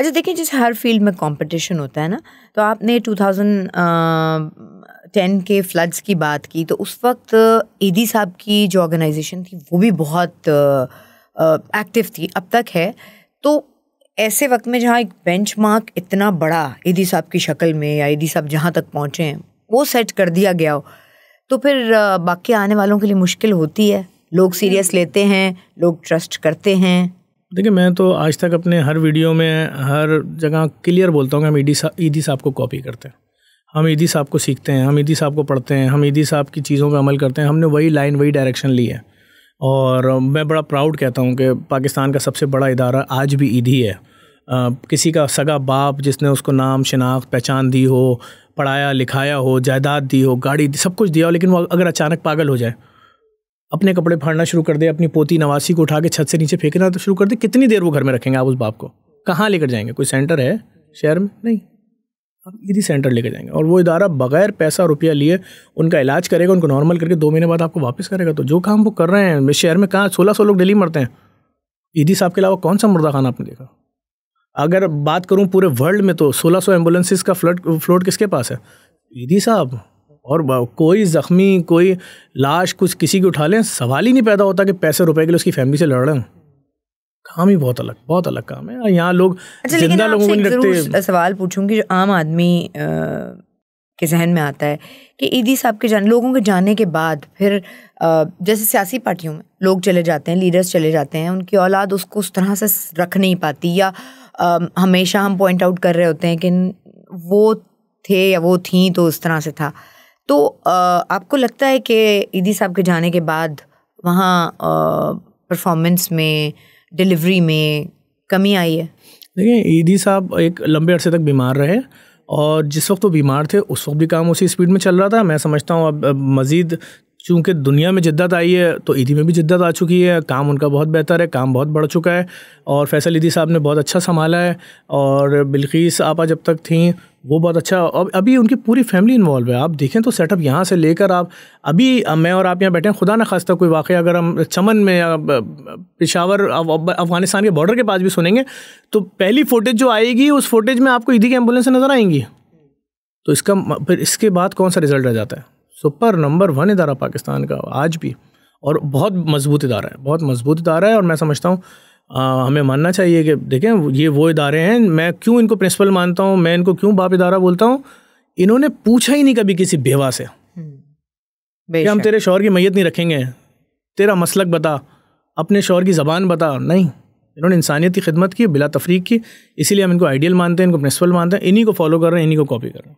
अच्छा देखिए, जैसे हर फील्ड में कंपटीशन होता है ना, तो आपने 2010 के फ्लड्स की बात की, तो उस वक्त ईदी साहब की जो ऑर्गेनाइजेशन थी वो भी बहुत एक्टिव थी, अब तक है। तो ऐसे वक्त में जहाँ एक बेंचमार्क इतना बड़ा ईदी साहब की शक्ल में, या ईदी साहब जहाँ तक पहुँचे हैं वो सेट कर दिया गया हो, तो फिर बाकी आने वालों के लिए मुश्किल होती है। लोग सीरियस लेते हैं, लोग ट्रस्ट करते हैं। देखिए, मैं तो आज तक अपने हर वीडियो में हर जगह क्लियर बोलता हूँ कि हम ईदी साहब को कॉपी करते हैं, हम ईदी साहब को सीखते हैं, हम ईदी साहब को पढ़ते हैं, हम ईदी साहब की चीज़ों पर अमल करते हैं। हमने वही लाइन, वही डायरेक्शन ली है। और मैं बड़ा प्राउड कहता हूँ कि पाकिस्तान का सबसे बड़ा इदारा आज भी ईदी है। किसी का सगा बाप जिसने उसको नाम, शनाख्त, पहचान दी हो, पढ़ाया लिखाया हो, जायदाद दी हो, गाड़ी, सब कुछ दिया हो, लेकिन वो अगर अचानक पागल हो जाए, अपने कपड़े फाड़ना शुरू कर दे, अपनी पोती नवासी को उठा के छत से नीचे फेंकना तो शुरू कर दे, कितनी देर वो घर में रखेंगे आप उस बाप को? कहाँ लेकर जाएंगे? कोई सेंटर है शहर में? नहीं, आप ईदी सेंटर लेकर जाएंगे और वो इदारा बगैर पैसा रुपया लिए उनका इलाज करेगा, उनको नॉर्मल करके 2 महीने बाद आपको वापस करेगा। तो जो काम वो कर रहे हैं, शहर में कहाँ 1600 लोग डेली मरते हैं, ईदी साहब के अलावा कौन सा मुर्दा खाना आपने देखा? अगर बात करूँ पूरे वर्ल्ड में तो 1600 एम्बुलेंसेस का फ्लोट किसके पास है? ईदी साहब। और कोई ज़ख्मी, कोई लाश, कुछ किसी की उठा लें, सवाल ही नहीं पैदा होता कि पैसे रुपए के लिए उसकी फैमिली से लड़ रहे हैं। काम ही बहुत अलग काम है। यहाँ लोग जिंदा लोगों को नहीं रखते। सवाल पूछूंगी जो आम आदमी के जहन में आता है कि ईदी साहब के लोगों के जाने के बाद फिर जैसे सियासी पार्टियों में लोग चले जाते हैं, लीडर्स चले जाते हैं, उनकी औलाद उसको उस तरह से रख नहीं पाती, या हमेशा हम पॉइंट आउट कर रहे होते हैं कि वो थे या वो थी तो उस तरह से था। तो आपको लगता है कि ईदी साहब के जाने के बाद वहाँ परफॉर्मेंस में, डिलीवरी में कमी आई है? देखिए, ईदी साहब एक लंबे अरसे तक बीमार रहे और जिस वक्त वो बीमार थे उस वक्त भी काम उसी स्पीड में चल रहा था। मैं समझता हूँ अब मज़ीद चूँकि दुनिया में जिद्दत आई है तो ईदी में भी जिद्दत आ चुकी है। काम उनका बहुत बेहतर है, काम बहुत बढ़ चुका है और फैसल ईदी साहब ने बहुत अच्छा संभाला है। और बिल्किस आपा जब तक थी वो बहुत अच्छा, और अभी उनकी पूरी फैमिली इन्वॉल्व है। आप देखें तो सेटअप यहाँ से लेकर आप अभी मैं और आप यहाँ बैठे हैं, खुदा न खास्ता कोई वाक़या अगर हम चमन में या पेशावर अफ़गानिस्तान के बॉर्डर के पास भी सुनेंगे तो पहली फुटेज जो आएगी उस फुटेज में आपको ईदी की एम्बुलेंस नज़र आएंगी। तो इसका फिर इसके बाद कौन सा रिज़ल्ट रह जाता है? सुपर नंबर 1 इदारा पाकिस्तान का आज भी, और बहुत मजबूत इदारा है, बहुत मजबूत इदारा है। और मैं समझता हूँ हमें मानना चाहिए कि देखें ये वो इदारे हैं, मैं क्यों इनको प्रिंसिपल मानता हूँ, मैं इनको क्यों बाप इदारा बोलता हूँ, इन्होंने पूछा ही नहीं कभी किसी बेवा से कि हम तेरे शौहर की मैयत नहीं रखेंगे, तेरा मसलक बता, अपने शौहर की ज़बान बता। नहीं, इन्होंने इंसानियत की खिदमत की, बिला तफरीक की, इसीलिए हम इनको आइडियल मानते हैं, इनको प्रिंसिपल मानते हैं, इन्हीं को फॉलो कर रहे हैं, इन्हीं को कॉपी कर रहे हैं।